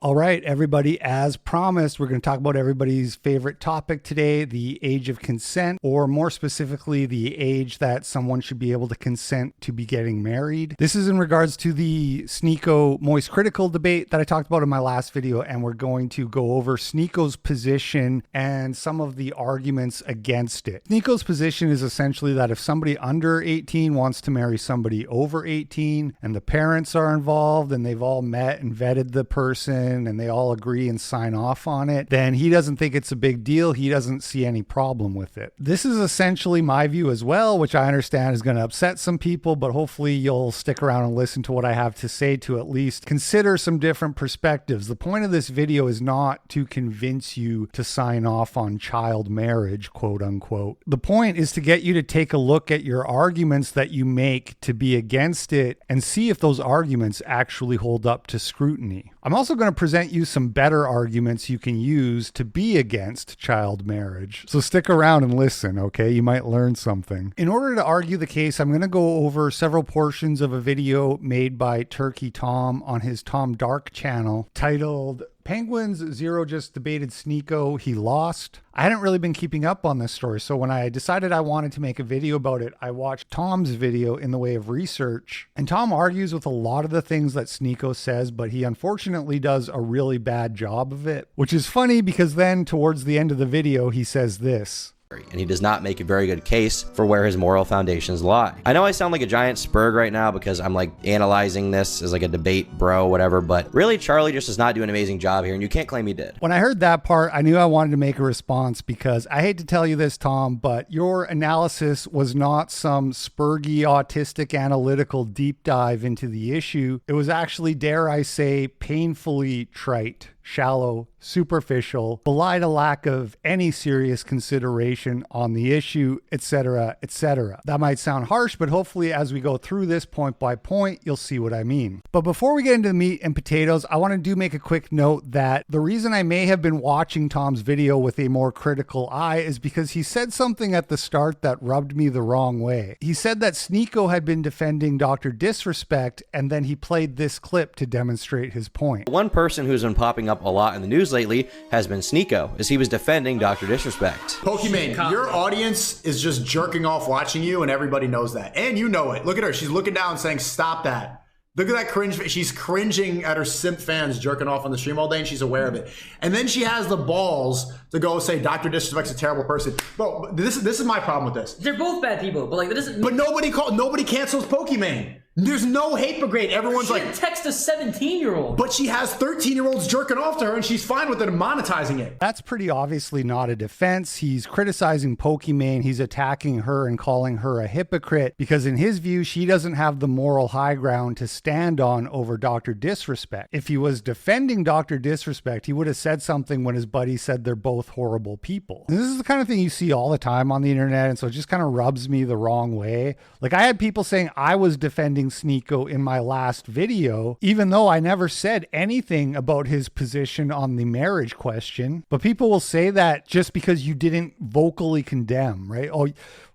All right, everybody, as promised, we're going to talk about everybody's favorite topic today, the age of consent, or more specifically, the age that someone should be able to consent to be getting married. This is in regards to the Sneako Moist Critical debate that I talked about in my last video, and we're going to go over Sneako's position and some of the arguments against it. Sneako's position is essentially that if somebody under 18 wants to marry somebody over 18, and the parents are involved, and they've all met and vetted the person, and they all agree and sign off on it, then he doesn't think it's a big deal. He doesn't see any problem with it. This is essentially my view as well, which I understand is going to upset some people, but hopefully you'll stick around and listen to what I have to say to at least consider some different perspectives. The point of this video is not to convince you to sign off on child marriage, quote unquote. The point is to get you to take a look at your arguments that you make to be against it and see if those arguments actually hold up to scrutiny. I'm also going to present you some better arguments you can use to be against child marriage. So stick around and listen, okay? You might learn something. In order to argue the case, I'm going to go over several portions of a video made by Turkey Tom on his Tom Dark channel titled Penguins Zero Just Debated Sneako, He Lost. I hadn't really been keeping up on this story, so when I decided I wanted to make a video about it, I watched Tom's video in the way of research. And Tom argues with a lot of the things that Sneako says, but he unfortunately does a really bad job of it, which is funny because then towards the end of the video, he says this. And he does not make a very good case for where his moral foundations lie. I know I sound like a giant spurg right now because I'm like analyzing this as like a debate bro, whatever, but really Charlie just does not do an amazing job here and you can't claim he did. When I heard that part, I knew I wanted to make a response because I hate to tell you this, Tom, but your analysis was not some spurgy, autistic, analytical deep dive into the issue. It was actually, dare I say, painfully trite, shallow, superficial, belied a lack of any serious consideration on the issue, etc., etc. That might sound harsh, but hopefully as we go through this point by point, you'll see what I mean. But before we get into the meat and potatoes, I want to make a quick note that the reason I may have been watching Tom's video with a more critical eye is because he said something at the start that rubbed me the wrong way. He said that Sneako had been defending Dr. Disrespect, and then he played this clip to demonstrate his point. One person who's been popping up a lot in the news lately has been Sneako, as he was defending Dr. Disrespect. Pokimane, your audience is just jerking off watching you, and everybody knows that. And you know it. Look at her. She's looking down saying, stop that. Look at that cringe. She's cringing at her simp fans jerking off on the stream all day, and she's aware of it. And then she has the balls to go say Dr. Disrespect's a terrible person. Bro, this is my problem with this. They're both bad people, but like that doesn't. But nobody cancels Pokimane. There's no hate brigade. Everyone's she like, text a 17-year-old. but she has 13-year-olds jerking off to her, and she's fine with it and monetizing it. That's pretty obviously not a defense. He's criticizing Pokimane. He's attacking her and calling her a hypocrite because in his view, she doesn't have the moral high ground to stand on over Dr. Disrespect. If he was defending Dr. Disrespect, he would have said something when his buddy said they're both horrible people. And this is the kind of thing you see all the time on the internet, and so it just kind of rubs me the wrong way. Like I had people saying I was defending Sneako in my last video, even though I never said anything about his position on the marriage question. But people will say that just because you didn't vocally condemn, right? Oh,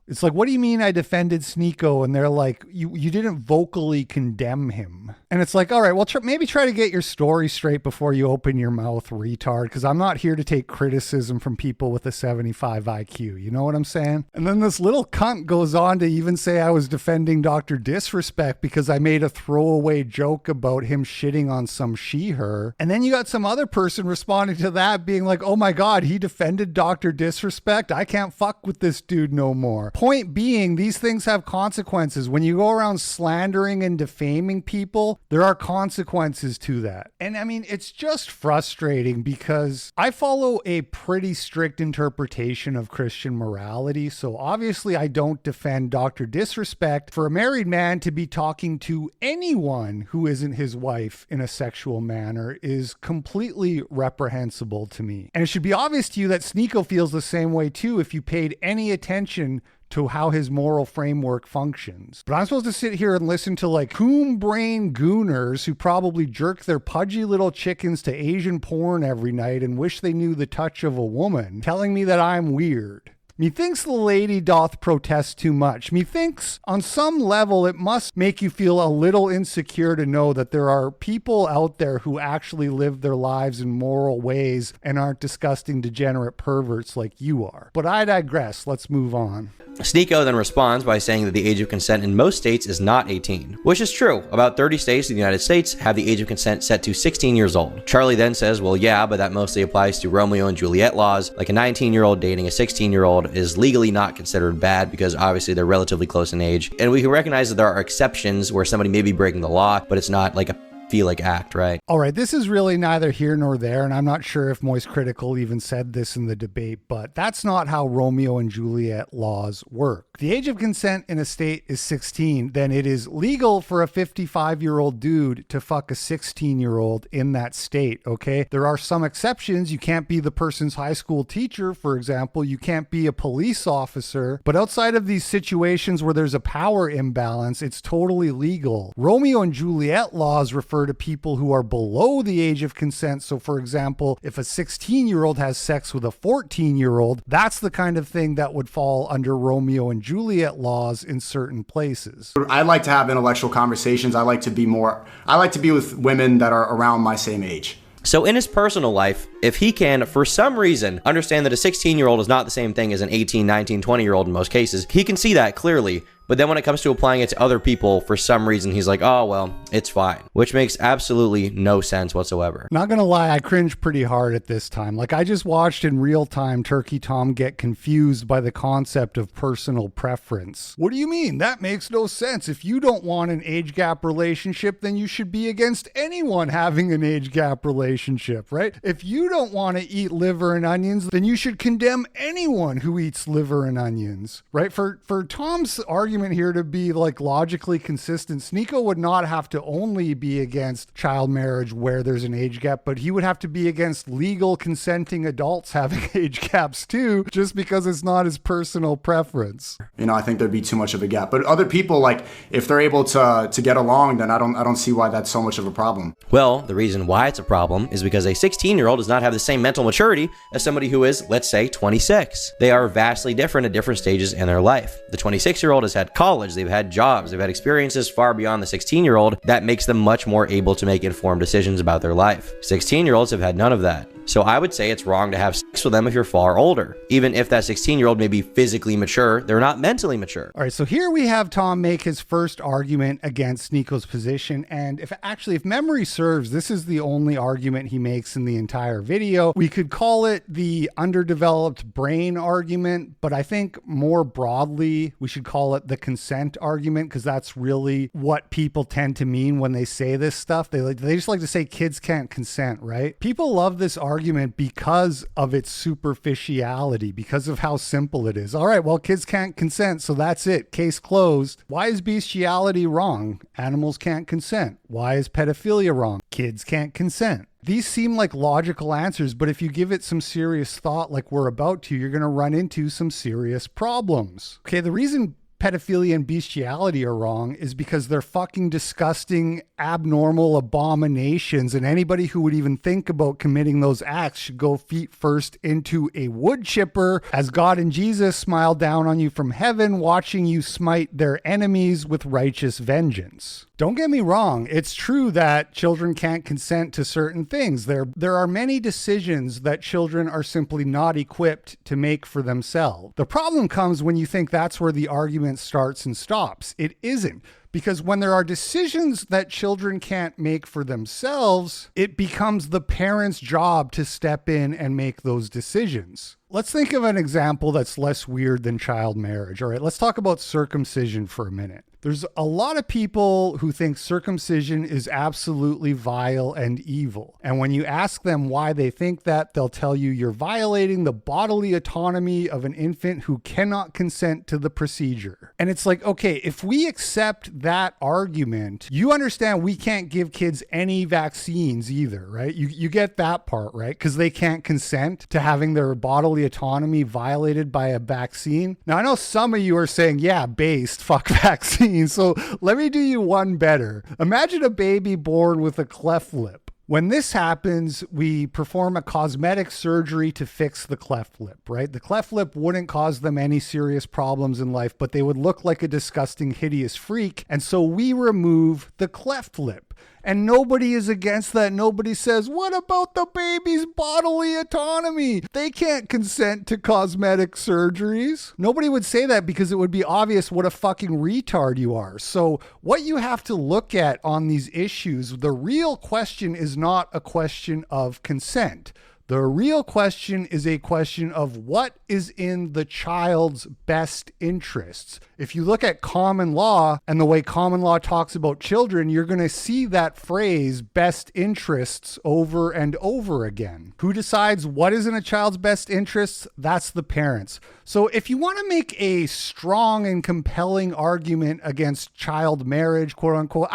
it's like, what do you mean I defended Sneako? And they're like, you didn't vocally condemn him. And it's like, all right, well, maybe try to get your story straight before you open your mouth, retard, because I'm not here to take criticism from people with a 75 IQ. You know what I'm saying? And then this little cunt goes on to even say I was defending Dr. Disrespect because I made a throwaway joke about him shitting on some she-her. And then you got some other person responding to that being like, oh my God, he defended Dr. Disrespect. I can't fuck with this dude no more. Point being, these things have consequences. When you go around slandering and defaming people, there are consequences to that. And I mean, it's just frustrating because I follow a pretty strict interpretation of Christian morality. So obviously I don't defend Dr. Disrespect. For a married man to be talking to anyone who isn't his wife in a sexual manner is completely reprehensible to me. And it should be obvious to you that Sneako feels the same way too if you paid any attention to how his moral framework functions. But I'm supposed to sit here and listen to like coon brain gooners who probably jerk their pudgy little chickens to Asian porn every night and wish they knew the touch of a woman telling me that I'm weird. Methinks the lady doth protest too much. Methinks on some level it must make you feel a little insecure to know that there are people out there who actually live their lives in moral ways and aren't disgusting degenerate perverts like you are. But I digress. Let's move on. Sneeko then responds by saying that the age of consent in most states is not 18, which is true. About 30 states in the United States have the age of consent set to 16 years old. Charlie then says, well, yeah, but that mostly applies to Romeo and Juliet laws. Like a 19-year-old dating a 16-year-old is legally not considered bad because obviously they're relatively close in age. And we can recognize that there are exceptions where somebody may be breaking the law, but it's not like a feel like act, right? All right, this is really neither here nor there, and I'm not sure if Moist Critical even said this in the debate, but that's not how Romeo and Juliet laws work. The age of consent in a state is 16, then it is legal for a 55-year-old dude to fuck a 16-year-old in that state, okay? There are some exceptions. You can't be the person's high school teacher, for example. You can't be a police officer, but outside of these situations where there's a power imbalance, it's totally legal. Romeo and Juliet laws refer to people who are below the age of consent. So for example, if a 16-year-old has sex with a 14-year-old, that's the kind of thing that would fall under Romeo and Juliet laws in certain places. I like to have intellectual conversations. I like to be with women that are around my same age. So in his personal life, if he can, for some reason, understand that a 16-year-old is not the same thing as an 18, 19, 20-year-old in most cases, he can see that clearly. But then when it comes to applying it to other people, for some reason, he's like, oh, well, it's fine, which makes absolutely no sense whatsoever. Not gonna lie, I cringed pretty hard at this time. Like, I just watched in real time Turkey Tom get confused by the concept of personal preference. What do you mean? That makes no sense. If you don't want an age gap relationship, then you should be against anyone having an age gap relationship, right? If you don't want to eat liver and onions, then you should condemn anyone who eats liver and onions, right? For Tom's argument here to be like logically consistent, Sneeko would not have to only be against child marriage where there's an age gap, but he would have to be against legal consenting adults having age gaps too, just because it's not his personal preference. You know, I think there'd be too much of a gap. But other people, like, if they're able to get along, then I don't see why that's so much of a problem. Well, the reason why it's a problem is because a 16-year-old does not have the same mental maturity as somebody who is, let's say, 26. They are vastly different at different stages in their life. The 26-year-old has had college, they've had jobs, they've had experiences far beyond the 16-year-old that makes them much more able to make informed decisions about their life. 16-year-olds have had none of that. So I would say it's wrong to have sex with them if you're far older. Even if that 16-year-old may be physically mature, they're not mentally mature. All right, so here we have Tom make his first argument against Sneeko's position. And if memory serves, this is the only argument he makes in the entire video. We could call it the underdeveloped brain argument, but I think more broadly, we should call it the consent argument, because that's really what people tend to mean when they say this stuff. They just like to say kids can't consent, right? People love this argument because of its superficiality, because of how simple it is. All right, well, kids can't consent, so that's it. Case closed. Why is bestiality wrong? Animals can't consent. Why is pedophilia wrong? Kids can't consent. These seem like logical answers, but if you give it some serious thought like we're about to, you're going to run into some serious problems. Okay, the reason pedophilia and bestiality are wrong is because they're fucking disgusting, abnormal abominations, and anybody who would even think about committing those acts should go feet first into a wood chipper as God and Jesus smile down on you from heaven, watching you smite their enemies with righteous vengeance. Don't get me wrong, it's true that children can't consent to certain things. There are many decisions that children are simply not equipped to make for themselves. The problem comes when you think that's where the argument starts and stops. It isn't. Because when there are decisions that children can't make for themselves, it becomes the parent's job to step in and make those decisions. Let's think of an example that's less weird than child marriage. All right, let's talk about circumcision for a minute. There's a lot of people who think circumcision is absolutely vile and evil. And when you ask them why they think that, they'll tell you you're violating the bodily autonomy of an infant who cannot consent to the procedure. And it's like, okay, if we accept that argument, you understand we can't give kids any vaccines either, right? You get that part, right? Because they can't consent to having their bodily autonomy violated by a vaccine. Now, I know some of you are saying, yeah, based, fuck vaccines. So let me do you one better. Imagine a baby born with a cleft lip. When this happens, we perform a cosmetic surgery to fix the cleft lip, right? The cleft lip wouldn't cause them any serious problems in life, but they would look like a disgusting, hideous freak. And so we remove the cleft lip. And nobody is against that. Nobody says, what about the baby's bodily autonomy? They can't consent to cosmetic surgeries. Nobody would say that because it would be obvious what a fucking retard you are. So what you have to look at on these issues, the real question is not a question of consent. The real question is a question of what is in the child's best interests. If you look at common law and the way common law talks about children, you're going to see that phrase best interests over and over again. Who decides what is in a child's best interests? That's the parents. So if you want to make a strong and compelling argument against child marriage, quote unquote,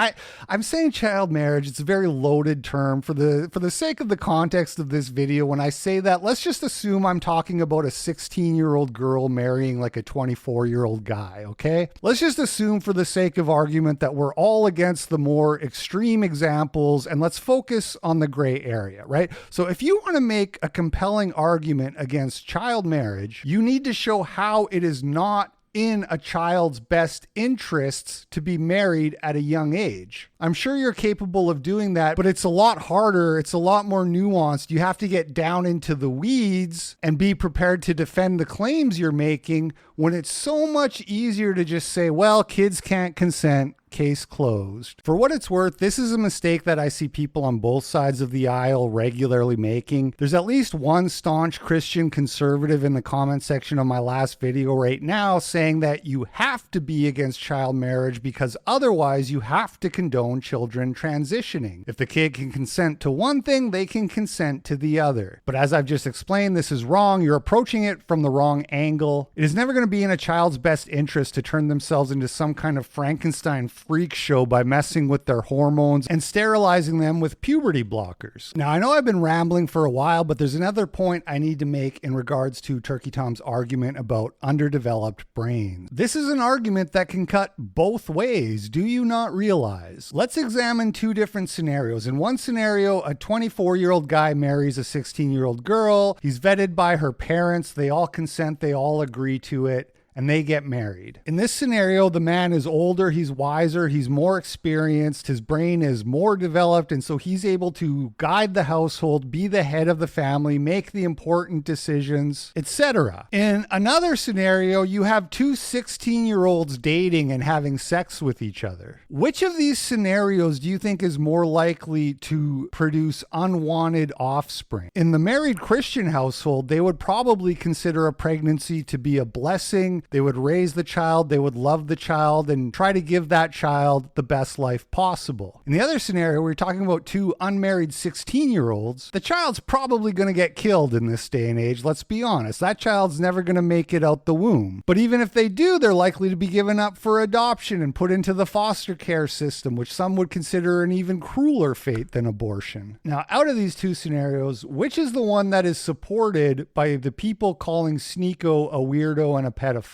I'm saying child marriage, it's a very loaded term. For the sake of the context of this video, when I say that, let's just assume I'm talking about a 16-year-old girl marrying like a 24-year-old guy, okay? Let's just assume for the sake of argument that we're all against the more extreme examples and let's focus on the gray area, right? So if you want to make a compelling argument against child marriage, you need to show how it is not in a child's best interests to be married at a young age. I'm sure you're capable of doing that, but it's a lot harder. It's a lot more nuanced. You have to get down into the weeds and be prepared to defend the claims you're making when it's so much easier to just say, well, kids can't consent. Case closed. For what it's worth, this is a mistake that I see people on both sides of the aisle regularly making. There's at least one staunch Christian conservative in the comment section of my last video right now saying that you have to be against child marriage because otherwise you have to condone children transitioning. If the kid can consent to one thing, they can consent to the other. But as I've just explained, this is wrong. You're approaching it from the wrong angle. It is never going to be in a child's best interest to turn themselves into some kind of Frankenstein freak show by messing with their hormones and sterilizing them with puberty blockers. Now, I know I've been rambling for a while, but there's another point I need to make in regards to Turkey Tom's argument about underdeveloped brains. This is an argument that can cut both ways. Do you not realize? Let's examine two different scenarios. In one scenario, a 24-year-old guy marries a 16-year-old girl. He's vetted by her parents. They all consent. They all agree to it. And they get married. In this scenario, the man is older, he's wiser, he's more experienced, his brain is more developed, and so he's able to guide the household, be the head of the family, make the important decisions, etc. In another scenario, you have two 16-year-olds dating and having sex with each other. Which of these scenarios do you think is more likely to produce unwanted offspring? In the married Christian household, they would probably consider a pregnancy to be a blessing. They would raise the child, they would love the child, and try to give that child the best life possible. In the other scenario, we're talking about two unmarried 16-year-olds. The child's probably going to get killed in this day and age, let's be honest. That child's never going to make it out the womb. But even if they do, they're likely to be given up for adoption and put into the foster care system, which some would consider an even crueler fate than abortion. Now, out of these two scenarios, which is the one that is supported by the people calling Sneeko a weirdo and a pedophile?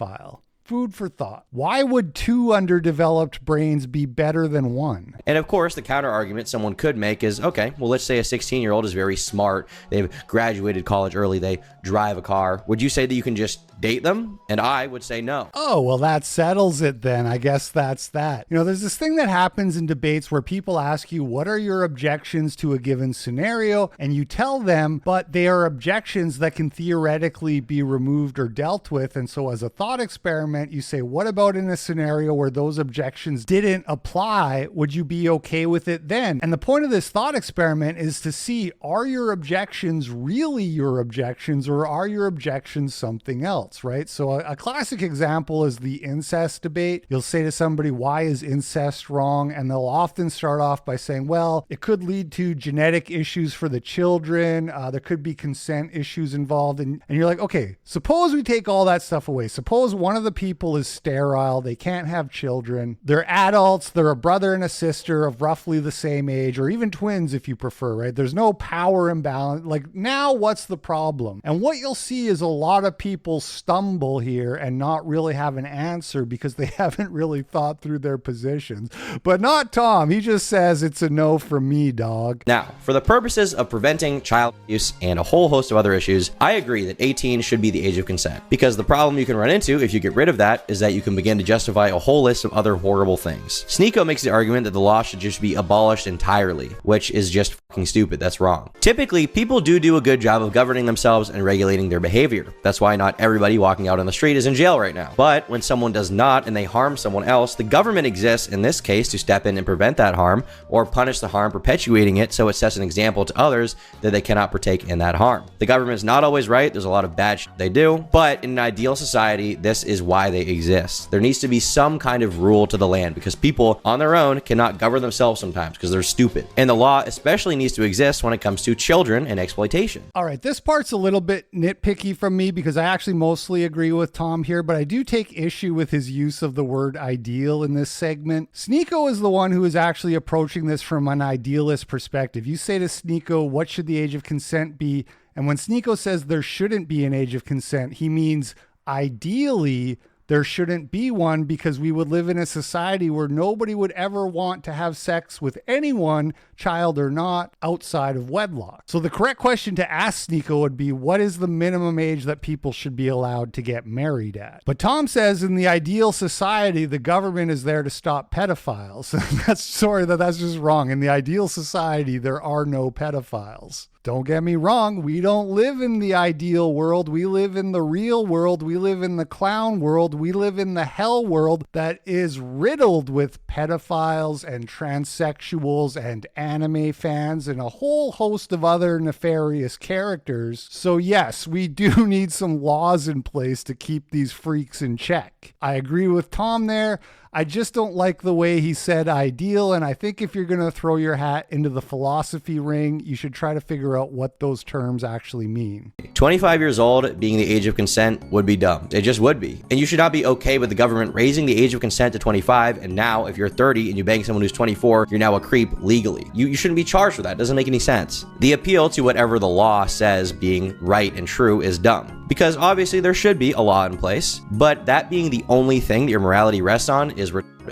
Food for thought. Why would two underdeveloped brains be better than one? And of course, the counter argument someone could make is, okay, well, let's say a 16-year-old is very smart. They've graduated college early. They drive a car. Would you say that you can just date them? And I would say no. Oh, well, that settles it then. I guess that's that. You know, there's this thing that happens in debates where people ask you, what are your objections to a given scenario? And you tell them, but they are objections that can theoretically be removed or dealt with. And so as a thought experiment, you say, what about in a scenario where those objections didn't apply? Would you be okay with it then? And the point of this thought experiment is to see, are your objections really your objections, or are your objections something else, right? So a classic example is the incest debate. You'll say to somebody, why is incest wrong? And they'll often start off by saying, well, it could lead to genetic issues for the children. There could be consent issues involved. And you're like, okay, suppose we take all that stuff away. Suppose one of the people people is sterile. They can't have children. They're adults. They're a brother and a sister of roughly the same age, or even twins if you prefer, right? There's no power imbalance. Like, now what's the problem? And what you'll see is a lot of people stumble here and not really have an answer because they haven't really thought through their positions. But not Tom. He just says it's a no from me, dog. Now, for the purposes of preventing child abuse and a whole host of other issues, I agree that 18 should be the age of consent, because the problem you can run into if you get rid of that is that you can begin to justify a whole list of other horrible things. Sneeko makes the argument that the law should just be abolished entirely, which is just fucking stupid. That's wrong. Typically, people do a good job of governing themselves and regulating their behavior. That's why not everybody walking out on the street is in jail right now. But when someone does not and they harm someone else, the government exists in this case to step in and prevent that harm or punish the harm perpetuating it, so it sets an example to others that they cannot partake in that harm. The government's not always right. There's a lot of bad shit they do, but in an ideal society, this is why they exist. There needs to be some kind of rule to the land because people on their own cannot govern themselves sometimes because they're stupid. And the law especially needs to exist when it comes to children and exploitation. All right, this part's a little bit nitpicky from me because I actually mostly agree with Tom here, but I do take issue with his use of the word ideal in this segment. Sneeko is the one who is actually approaching this from an idealist perspective. You say to Sneeko, what should the age of consent be? And when Sneeko says there shouldn't be an age of consent, he means ideally there shouldn't be one because we would live in a society where nobody would ever want to have sex with anyone, child or not, outside of wedlock. So the correct question to ask Sneeko would be, what is the minimum age that people should be allowed to get married at? But Tom says in the ideal society, the government is there to stop pedophiles. That's just wrong. In the ideal society, there are no pedophiles. Don't get me wrong, we don't live in the ideal world. We live in the real world. We live in the clown world. We live in the hell world that is riddled with pedophiles and transsexuals and anime fans and a whole host of other nefarious characters. So yes, we do need some laws in place to keep these freaks in check. I agree with Tom there. I just don't like the way he said ideal, and I think if you're going to throw your hat into the philosophy ring, you should try to figure out what those terms actually mean. 25 years old being the age of consent would be dumb. It just would be. And you should not be okay with the government raising the age of consent to 25, and now if you're 30 and you bang someone who's 24, you're now a creep legally. You shouldn't be charged for that. It doesn't make any sense. The appeal to whatever the law says being right and true is dumb. Because obviously there should be a law in place, but that being the only thing that your morality rests on is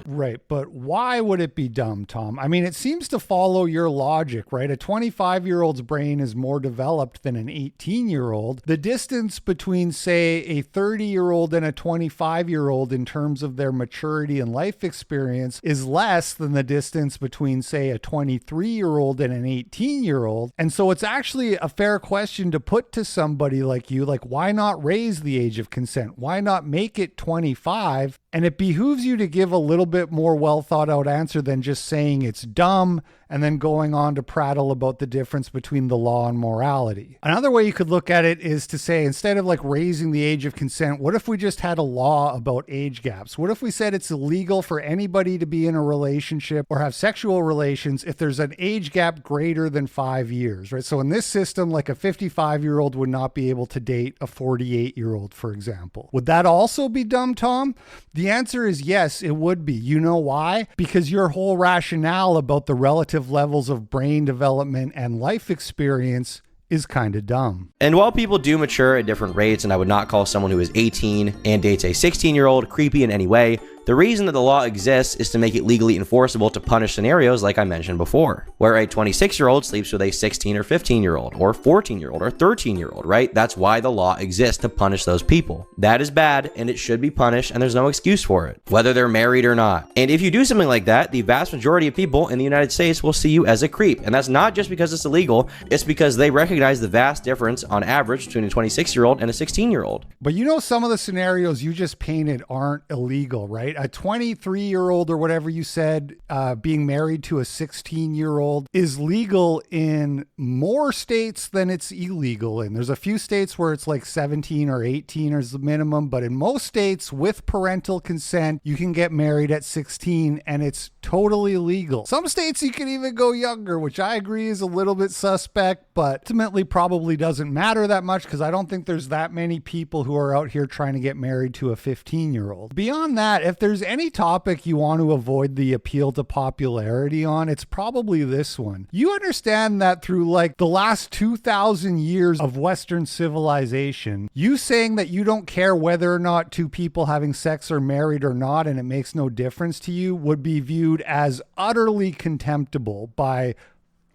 Right, but why would it be dumb, Tom? I mean, it seems to follow your logic, right? A 25-year-old's brain is more developed than an 18-year-old. The distance between, say, a 30-year-old and a 25-year-old in terms of their maturity and life experience is less than the distance between, say, a 23-year-old and an 18-year-old. And so it's actually a fair question to put to somebody like you, like, why not raise the age of consent? Why not make it 25? And it behooves you to give a little bit more well thought out answer than just saying it's dumb and then going on to prattle about the difference between the law and morality. Another way you could look at it is to say, instead of like raising the age of consent, what if we just had a law about age gaps? What if we said it's illegal for anybody to be in a relationship or have sexual relations if there's an age gap greater than 5 years, right? So in this system, like a 55-year-old would not be able to date a 48-year-old, for example. Would that also be dumb, Tom? The answer is yes, it would be. You know why? Because your whole rationale about the relative levels of brain development and life experience is kind of dumb. And while people do mature at different rates, and I would not call someone who is 18 and dates a 16-year-old creepy in any way, the reason that the law exists is to make it legally enforceable to punish scenarios like I mentioned before, where a 26-year-old sleeps with a 16 or 15-year-old or 14-year-old or 13-year-old, right? That's why the law exists, to punish those people. That is bad, and it should be punished, and there's no excuse for it, whether they're married or not. And if you do something like that, the vast majority of people in the United States will see you as a creep. And that's not just because it's illegal, it's because they recognize the vast difference on average between a 26-year-old and a 16-year-old. But you know, some of the scenarios you just painted aren't illegal, right? right? A 23-year-old or whatever you said, being married to a 16-year-old is legal in more states than it's illegal in. There's a few states where it's like 17 or 18 is the minimum, but in most states with parental consent, you can get married at 16 and it's totally legal. Some states you can even go younger, which I agree is a little bit suspect, but ultimately probably doesn't matter that much because I don't think there's that many people who are out here trying to get married to a 15-year-old. Beyond that, if there's any topic you want to avoid the appeal to popularity on, it's probably this one. You understand that through like the last 2,000 years of Western civilization, you saying that you don't care whether or not two people having sex are married or not and it makes no difference to you would be viewed as utterly contemptible by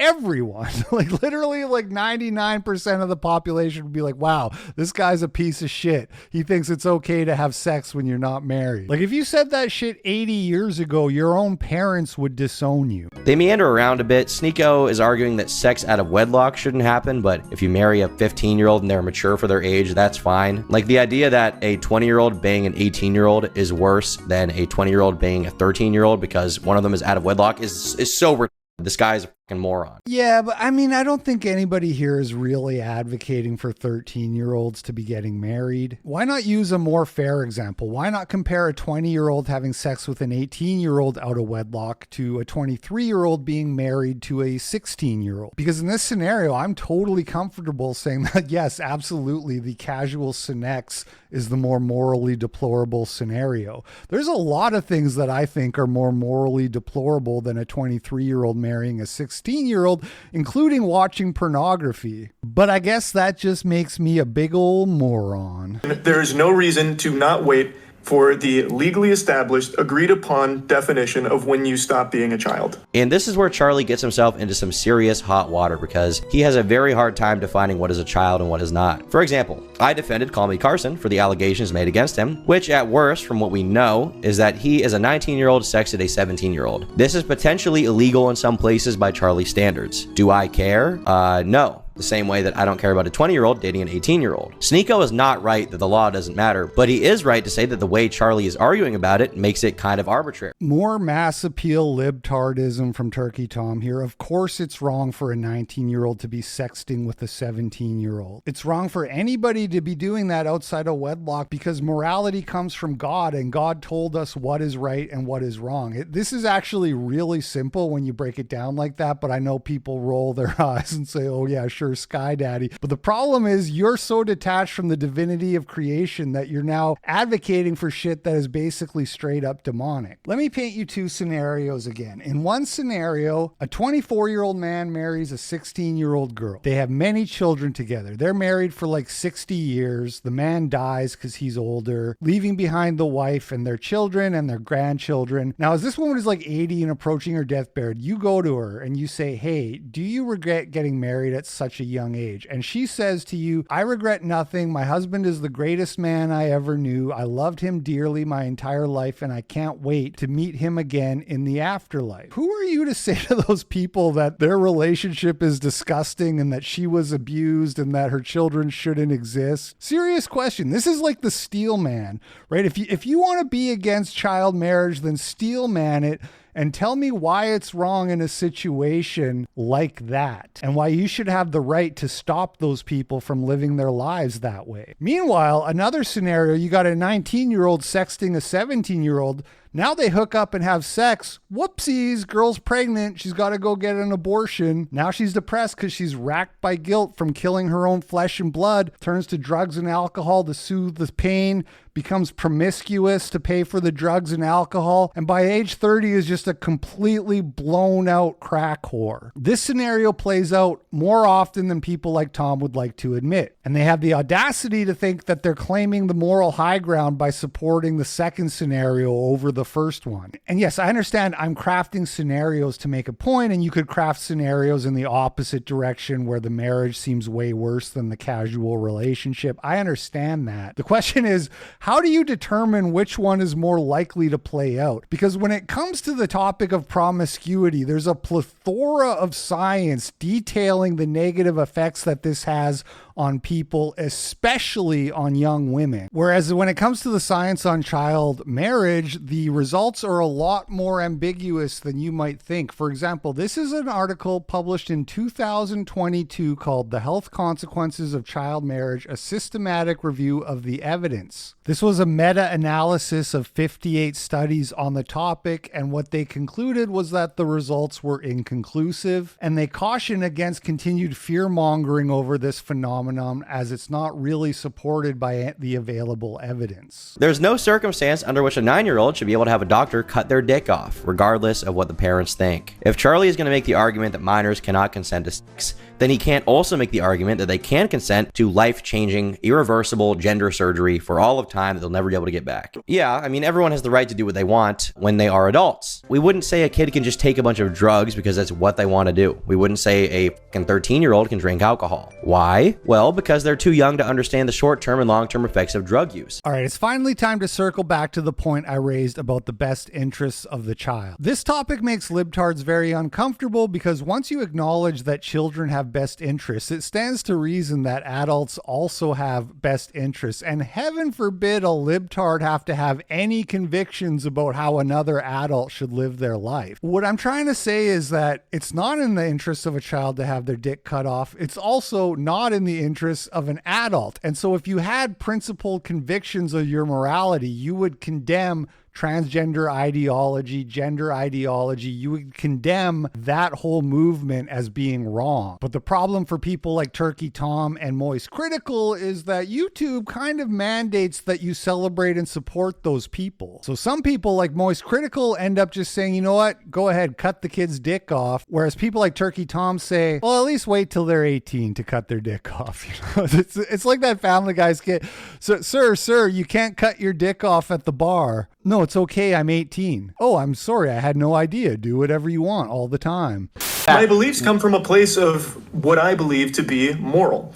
everyone. Like literally like 99% of the population would be like, wow, this guy's a piece of shit. He thinks it's okay to have sex when you're not married. Like if you said that shit 80 years ago, your own parents would disown you. They meander around a bit. Sneeko is arguing that sex out of wedlock shouldn't happen, but if you marry a 15-year-old and they're mature for their age, that's fine. Like the idea that a 20-year-old banging an 18-year-old is worse than a 20-year-old banging a 13-year-old because one of them is out of wedlock is so retarded. This guy's a fucking moron. Yeah, but I mean, I don't think anybody here is really advocating for 13-year-olds to be getting married. Why not use a more fair example? Why not compare a 20-year-old having sex with an 18-year-old out of wedlock to a 23-year-old being married to a 16-year-old? Because in this scenario, I'm totally comfortable saying that, yes, absolutely, the casual senex is the more morally deplorable scenario. There's a lot of things that I think are more morally deplorable than a 23-year-old marrying a 16-year-old, including watching pornography. But I guess that just makes me a big old moron. There is no reason to not wait for the legally established, agreed upon definition of when you stop being a child. And this is where Charlie gets himself into some serious hot water because he has a very hard time defining what is a child and what is not. For example, I defended Call Me Carson for the allegations made against him, which at worst, from what we know, is that he is a 19-year-old sexted a 17-year-old. This is potentially illegal in some places by Charlie's standards. Do I care? No. The same way that I don't care about a 20-year-old dating an 18-year-old. Sneeko is not right that the law doesn't matter, but he is right to say that the way Charlie is arguing about it makes it kind of arbitrary. More mass appeal libtardism from Turkey Tom here. Of course it's wrong for a 19-year-old to be sexting with a 17-year-old. It's wrong for anybody to be doing that outside of wedlock because morality comes from God and God told us what is right and what is wrong. This is actually really simple when you break it down like that, but I know people roll their eyes and say, oh yeah, sure, Sky Daddy. But the problem is you're so detached from the divinity of creation that you're now advocating for shit that is basically straight up demonic. Let me paint you two scenarios again. In one scenario, a 24-year-old man marries a 16-year-old girl. They have many children together. They're married for like 60 years. The man dies because he's older, leaving behind the wife and their children and their grandchildren. Now, as this woman is like 80 and approaching her deathbed, you go to her and you say, hey, do you regret getting married at such a young age? And she says to you, I regret nothing. My husband is the greatest man I ever knew. I loved him dearly my entire life and I can't wait to meet him again in the afterlife. Who are you to say to those people that their relationship is disgusting and that she was abused and that her children shouldn't exist? Serious question. This is like the steel man, right? If you want to be against child marriage, then steel man it and tell me why it's wrong in a situation like that and why you should have the right to stop those people from living their lives that way. Meanwhile, another scenario, you got a 19-year-old sexting a 17-year-old. Now they hook up and have sex. Whoopsies, girl's pregnant. She's got to go get an abortion. Now she's depressed because she's racked by guilt from killing her own flesh and blood, turns to drugs and alcohol to soothe the pain, becomes promiscuous to pay for the drugs and alcohol, and by age 30 is just a completely blown out crack whore. This scenario plays out more often than people like Tom would like to admit. And they have the audacity to think that they're claiming the moral high ground by supporting the second scenario over the first one. And yes, I understand I'm crafting scenarios to make a point, and you could craft scenarios in the opposite direction where the marriage seems way worse than the casual relationship. I understand that. The question is, how do you determine which one is more likely to play out? Because when it comes to the topic of promiscuity, there's a plethora of science detailing the negative effects that this has on people, especially on young women. Whereas when it comes to the science on child marriage, the the results are a lot more ambiguous than you might think. For example, this is an article published in 2022 called The Health Consequences of Child Marriage, a Systematic Review of the Evidence. This was a meta-analysis of 58 studies on the topic, and what they concluded was that the results were inconclusive, and they caution against continued fear-mongering over this phenomenon as it's not really supported by the available evidence. There's no circumstance under which a 9-year-old should be able to have a doctor cut their dick off, regardless of what the parents think. If Charlie is going to make the argument that minors cannot consent to sex, then he can't also make the argument that they can consent to life-changing, irreversible gender surgery for all of time that they'll never be able to get back. Yeah, I mean, everyone has the right to do what they want when they are adults. We wouldn't say a kid can just take a bunch of drugs because that's what they want to do. We wouldn't say a fucking 13-year-old can drink alcohol. Why? Well, because they're too young to understand the short-term and long-term effects of drug use. All right, it's finally time to circle back to the point I raised about the best interests of the child. This topic makes libtards very uncomfortable because once you acknowledge that children have best interests, it stands to reason that adults also have best interests. And heaven forbid a libtard have to have any convictions about how another adult should live their life. What I'm trying to say is that it's not in the interest of a child to have their dick cut off. It's also not in the interest of an adult. And so if you had principled convictions of your morality, you would condemn transgender ideology, gender ideology. You would condemn that whole movement as being wrong. But the problem for people like Turkey Tom and Moist Critical is that YouTube kind of mandates that you celebrate and support those people. So some people like Moist Critical end up just saying, you know what, go ahead, cut the kid's dick off. Whereas people like Turkey Tom say, well, at least wait till they're 18 to cut their dick off. You know, it's like that Family Guy's kid. So, sir, you can't cut your dick off at the bar. No, it's okay. I'm 18. Oh, I'm sorry. I had no idea. Do whatever you want all the time. My beliefs come from a place of what I believe to be moral.